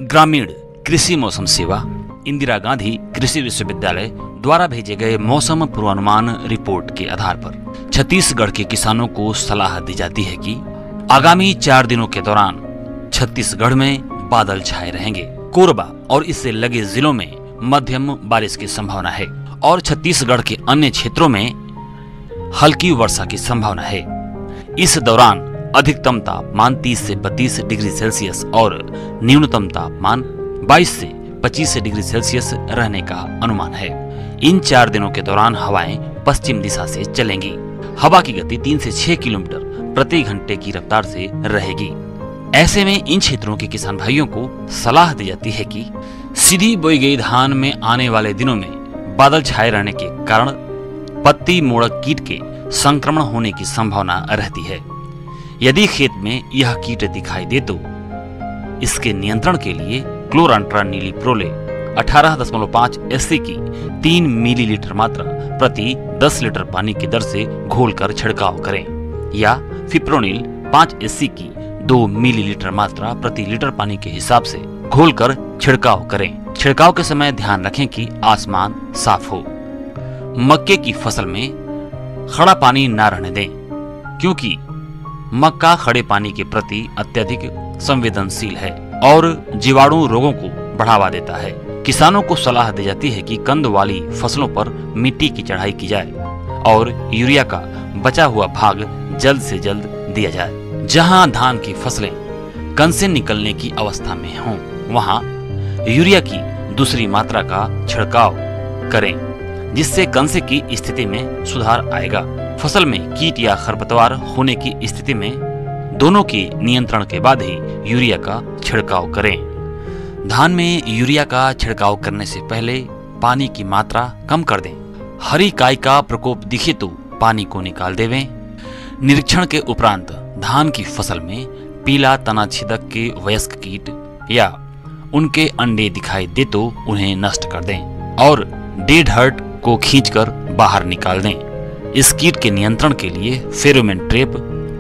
ग्रामीण कृषि मौसम सेवा इंदिरा गांधी कृषि विश्वविद्यालय द्वारा भेजे गए मौसम पूर्वानुमान रिपोर्ट के आधार पर छत्तीसगढ़ के किसानों को सलाह दी जाती है कि आगामी 4 दिनों के दौरान छत्तीसगढ़ में बादल छाए रहेंगे। कोरबा और इससे लगे जिलों में मध्यम बारिश की संभावना है और छत्तीसगढ़ के अन्य क्षेत्रों में हल्की वर्षा की संभावना है। इस दौरान अधिकतम तापमान 30 से 32 डिग्री सेल्सियस और न्यूनतम तापमान 22 से 25 डिग्री सेल्सियस रहने का अनुमान है। इन 4 दिनों के दौरान हवाएं पश्चिम दिशा से चलेंगी। हवा की गति 3 से 6 किलोमीटर प्रति घंटे की रफ्तार से रहेगी। ऐसे में इन क्षेत्रों के किसान भाइयों को सलाह दी जाती है कि सीधी बोई गई धान में आने वाले दिनों में बादल छाए रहने के कारण पत्ती मोड़क कीट के संक्रमण होने की संभावना रहती है। यदि खेत में यह कीट दिखाई दे तो इसके नियंत्रण के लिए क्लोरांट्रा नीलीप्रोले 18.5 SC की 3 मिलीलीटर मात्रा प्रति 10 लीटर पानी की दर से घोलकर छिड़काव करें या फिप्रोनिल 5 SC की 2 मिलीलीटर मात्रा प्रति लीटर पानी के हिसाब से घोलकर छिड़काव करें। छिड़काव के समय ध्यान रखें कि आसमान साफ हो। मक्के की फसल में खड़ा पानी न रहने दें क्योंकि मक्का खड़े पानी के प्रति अत्यधिक संवेदनशील है और जीवाणु रोगों को बढ़ावा देता है। किसानों को सलाह दी जाती है कि कंद वाली फसलों पर मिट्टी की चढ़ाई की जाए और यूरिया का बचा हुआ भाग जल्द से जल्द दिया जाए। जहां धान की फसलें कंद से निकलने की अवस्था में हों, वहां यूरिया की दूसरी मात्रा का छिड़काव करें जिससे कंद की स्थिति में सुधार आएगा। फसल में कीट या खरपतवार होने की स्थिति में दोनों के नियंत्रण के बाद ही यूरिया का छिड़काव करें। धान में यूरिया का छिड़काव करने से पहले पानी की मात्रा कम कर दें। हरी काई का प्रकोप दिखे तो पानी को निकाल देवें। निरीक्षण के उपरांत धान की फसल में पीला तना छिदक के वयस्क कीट या उनके अंडे दिखाई दे तो उन्हें नष्ट कर दें और डेड हर्ट को खींचकर बाहर निकाल दें। इस कीट के नियंत्रण के लिए फेरोमोन ट्रैप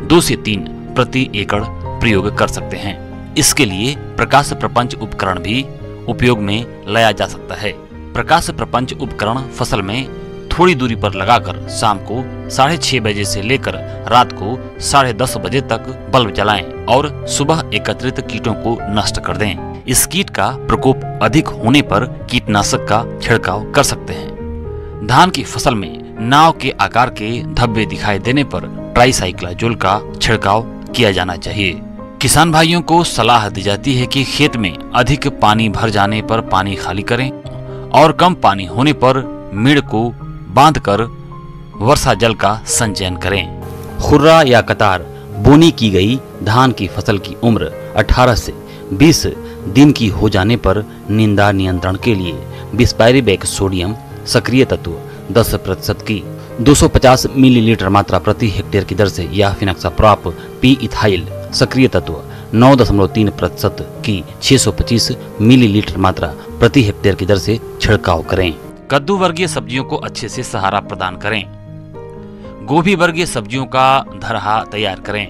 2 से 3 प्रति एकड़ प्रयोग कर सकते हैं। इसके लिए प्रकाश प्रपंच उपकरण भी उपयोग में लाया जा सकता है। प्रकाश प्रपंच उपकरण फसल में थोड़ी दूरी पर लगाकर शाम को 6:30 बजे से लेकर रात को 10:30 बजे तक बल्ब जलाएं और सुबह एकत्रित कीटों को नष्ट कर दें। इस कीट का प्रकोप अधिक होने पर कीटनाशक का छिड़काव कर सकते हैं। धान की फसल में नाव के आकार के धब्बे दिखाई देने पर ट्राइसाइक्लाजोल का छिड़काव किया जाना चाहिए। किसान भाइयों को सलाह दी जाती है कि खेत में अधिक पानी भर जाने पर पानी खाली करें और कम पानी होने पर मेड़ को बांधकर वर्षा जल का संचयन करें। खुर्रा या कतार बोनी की गई धान की फसल की उम्र 18 से 20 दिन की हो जाने पर निंदा नियंत्रण के लिए बिस्पायरिक सोडियम सक्रिय तत्व 10% की 250 मिलीलीटर मात्रा प्रति हेक्टेयर की दर से या फिनक्साप्रॉप पी इथाइल सक्रिय तत्व 9.3% की 625 मिलीलीटर मात्रा प्रति हेक्टेयर की दर से छिड़काव करें। कद्दू वर्गीय सब्जियों को अच्छे से सहारा प्रदान करें। गोभी वर्गीय सब्जियों का धरहा तैयार करें।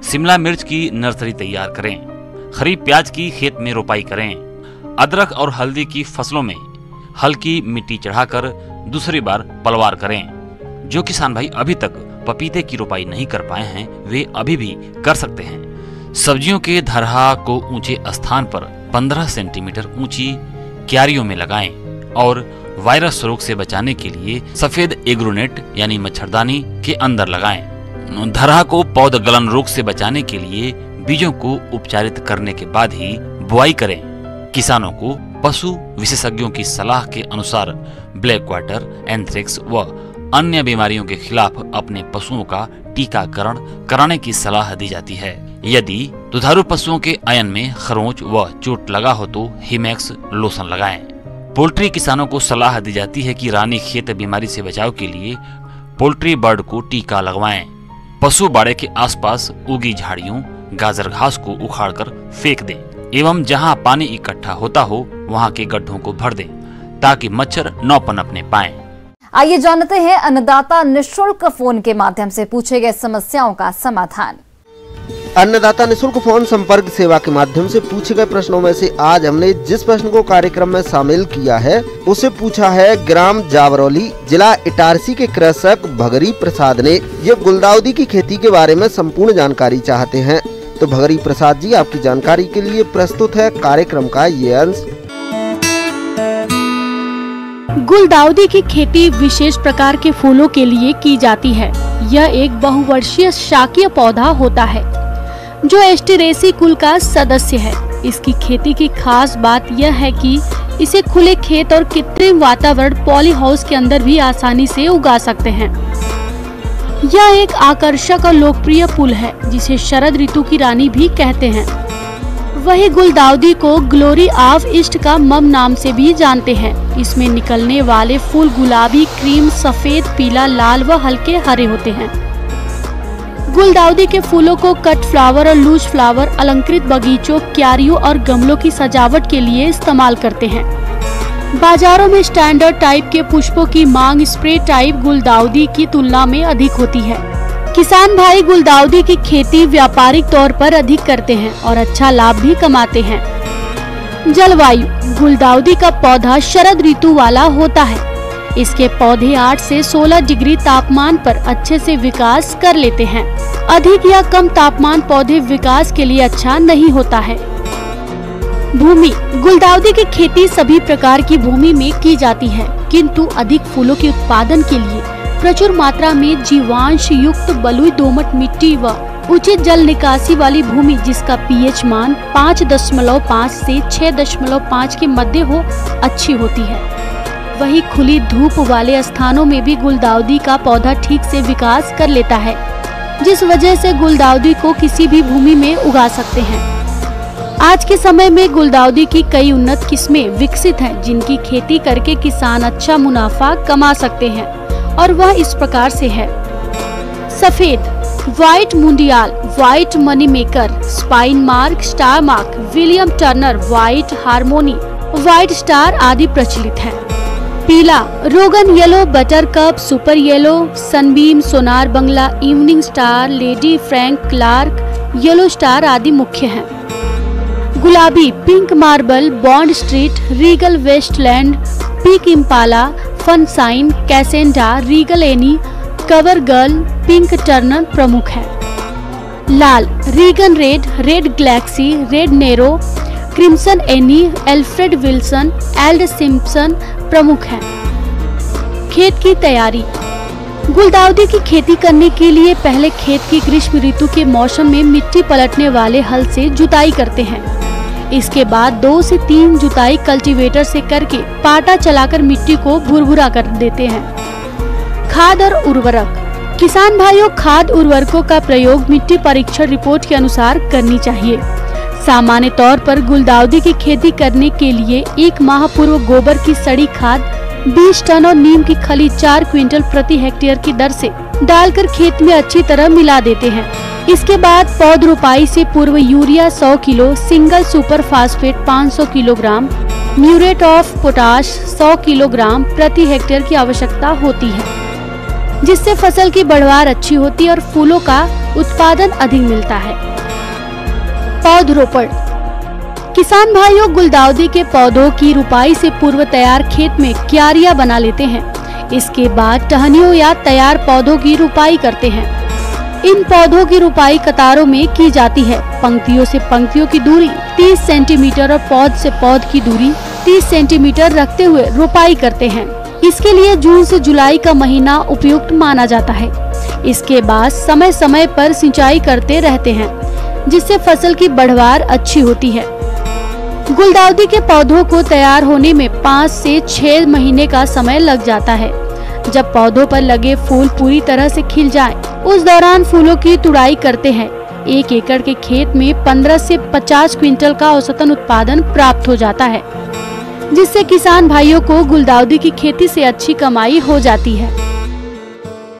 शिमला मिर्च की नर्सरी तैयार करें। खरीफ प्याज की खेत में रोपाई करें। अदरक और हल्दी की फसलों में हल्की मिट्टी चढ़ाकर दूसरी बार पलवार करें। जो किसान भाई अभी तक पपीते की रोपाई नहीं कर पाए हैं वे अभी भी कर सकते हैं। सब्जियों के धरहा को ऊंचे स्थान पर 15 सेंटीमीटर ऊंची क्यारियों में लगाएं और वायरस रोग से बचाने के लिए सफेद एग्रोनेट यानी मच्छरदानी के अंदर लगाएं। धरहा को पौध गलन रोग से बचाने के लिए बीजों को उपचारित करने के बाद ही बुआई करें। किसानों को पशु विशेषज्ञों की सलाह के अनुसार ब्लैक क्वार्टर, एंथ्रेक्स व अन्य बीमारियों के खिलाफ अपने पशुओं का टीकाकरण कराने की सलाह दी जाती है। यदि दुधारू पशुओं के आयन में खरोंच व चोट लगा हो तो हिमैक्स लोशन लगाएं। पोल्ट्री किसानों को सलाह दी जाती है कि रानीखेत बीमारी से बचाव के लिए पोल्ट्री बर्ड को टीका लगवाएं। पशु बाड़े के आसपास उगी झाड़ियों, गाजर घास को उखाड़कर फेंक दें एवं जहां पानी इकट्ठा होता हो वहां के गड्ढों को भर दें ताकि मच्छर न पनपने पाएं। आइए जानते हैं अन्नदाता निःशुल्क फोन के माध्यम से पूछे गए समस्याओं का समाधान। अन्नदाता निशुल्क फोन संपर्क सेवा के माध्यम से पूछे गए प्रश्नों में से आज हमने जिस प्रश्न को कार्यक्रम में शामिल किया है उसे पूछा है ग्राम जावरौली जिला इटारसी के कृषक भगरी प्रसाद ने। ये गुलदाउदी की खेती के बारे में संपूर्ण जानकारी चाहते हैं। तो भगरी प्रसाद जी, आपकी जानकारी के लिए प्रस्तुत है कार्यक्रम का ये अंश। गुलदाउदी की खेती विशेष प्रकार के फूलों के लिए की जाती है। यह एक बहुवर्षीय शाकीय पौधा होता है जो एस्टेरेसी कुल का सदस्य है। इसकी खेती की खास बात यह है कि इसे खुले खेत और कृत्रिम वातावरण पॉली हाउस के अंदर भी आसानी से उगा सकते हैं। यह एक आकर्षक और लोकप्रिय फूल है जिसे शरद ऋतु की रानी भी कहते हैं। वही गुलदाउदी को ग्लोरी ऑफ ईस्ट का मम नाम से भी जानते हैं। इसमें निकलने वाले फूल गुलाबी, क्रीम, सफेद, पीला, लाल व हल्के हरे होते हैं। गुलदाउदी के फूलों को कट फ्लावर और लूज फ्लावर अलंकृत बगीचों, क्यारियों और गमलों की सजावट के लिए इस्तेमाल करते हैं। बाजारों में स्टैंडर्ड टाइप के पुष्पों की मांग स्प्रे टाइप गुलदाउदी की तुलना में अधिक होती है। किसान भाई गुलदाउदी की खेती व्यापारिक तौर पर अधिक करते हैं और अच्छा लाभ भी कमाते हैं। जलवायु: गुलदाउदी का पौधा शरद ऋतु वाला होता है। इसके पौधे 8 से 16 डिग्री तापमान पर अच्छे से विकास कर लेते हैं। अधिक या कम तापमान पौधे विकास के लिए अच्छा नहीं होता है। भूमि: गुलदाउदी की खेती सभी प्रकार की भूमि में की जाती है, किंतु अधिक फूलों के उत्पादन के लिए प्रचुर मात्रा में जीवांश युक्त बलुई दोमट मिट्टी व उचित जल निकासी वाली भूमि जिसका पीएच मान 5.5 से 6.5 के मध्य हो अच्छी होती है। वही खुली धूप वाले स्थानों में भी गुलदाउदी का पौधा ठीक से विकास कर लेता है, जिस वजह से गुलदाउदी को किसी भी भूमि में उगा सकते हैं। आज के समय में गुलदाउदी की कई उन्नत किस्में विकसित हैं जिनकी खेती करके किसान अच्छा मुनाफा कमा सकते हैं और वह इस प्रकार से है। सफेद: white Mundial, white money maker, spine mark, star mark, William Turner, white harmony, white star आदि प्रचलित है। पीला: Rogan yellow, butter cup, super yellow, sunbeam, Sonar Bangla, evening star, lady Frank, Clark, yellow star आदि मुख्य हैं। गुलाबी: pink marble, Bond Street, Regal Westland, peak Impala, funshine, Cassandra, Regal Annie, cover girl, pink Turner प्रमुख है। लाल: Reagan red, red galaxy, red Nero, crimson any, Alfred Wilson, yield Simpson प्रमुख हैं। खेत की तैयारी: गुलदाउदी की खेती करने के लिए पहले खेत की ग्रीष्म ऋतु के मौसम में मिट्टी पलटने वाले हल से जुताई करते हैं। इसके बाद 2 से 3 जुताई कल्टीवेटर से करके पाटा चलाकर मिट्टी को भुरभुरा कर देते हैं। खाद और उर्वरक: किसान भाइयों, खाद उर्वरकों का प्रयोग मिट्टी परीक्षण रिपोर्ट के अनुसार करनी चाहिए। सामान्य तौर पर गुलदाउदी की खेती करने के लिए 1 माह पूर्व गोबर की सड़ी खाद 20 टन और नीम की खली 4 क्विंटल प्रति हेक्टेयर की दर से डालकर खेत में अच्छी तरह मिला देते हैं। इसके बाद पौध रोपाई से पूर्व urea 100 kilo, single super phosphate 500 kilogram, muriate of potash 100 kilogram प्रति हेक्टेयर की आवश्यकता होती है, जिससे फसल की बढ़वार अच्छी होती है और फूलों का उत्पादन अधिक मिलता है। पौधरोपण: किसान भाइयों, गुलदाउदी के पौधों की रुपाई से पूर्व तैयार खेत में क्यारियां बना लेते हैं। इसके बाद टहनियों या तैयार पौधों की रुपाई करते हैं। इन पौधों की रुपाई कतारों में की जाती है। पंक्तियों से पंक्तियों की दूरी 30 सेंटीमीटर और पौध से पौध की दूरी 30 सेंटीमीटर रखते हुए रुपाई करते हैं। इसके लिए जून से जुलाई का महीना उपयुक्त माना जाता है। इसके बाद समय समय पर सिंचाई करते रहते हैं, जिससे फसल की बढ़वार अच्छी होती है। गुलदाउदी के पौधों को तैयार होने में 5 से 6 महीने का समय लग जाता है। जब पौधों पर लगे फूल पूरी तरह से खिल जाएं, उस दौरान फूलों की तुड़ाई करते हैं। 1 एकड़ के खेत में 15 से 50 क्विंटल का औसतन उत्पादन प्राप्त हो जाता है, जिससे किसान भाइयों को गुलदाउदी की खेती से अच्छी कमाई हो जाती है।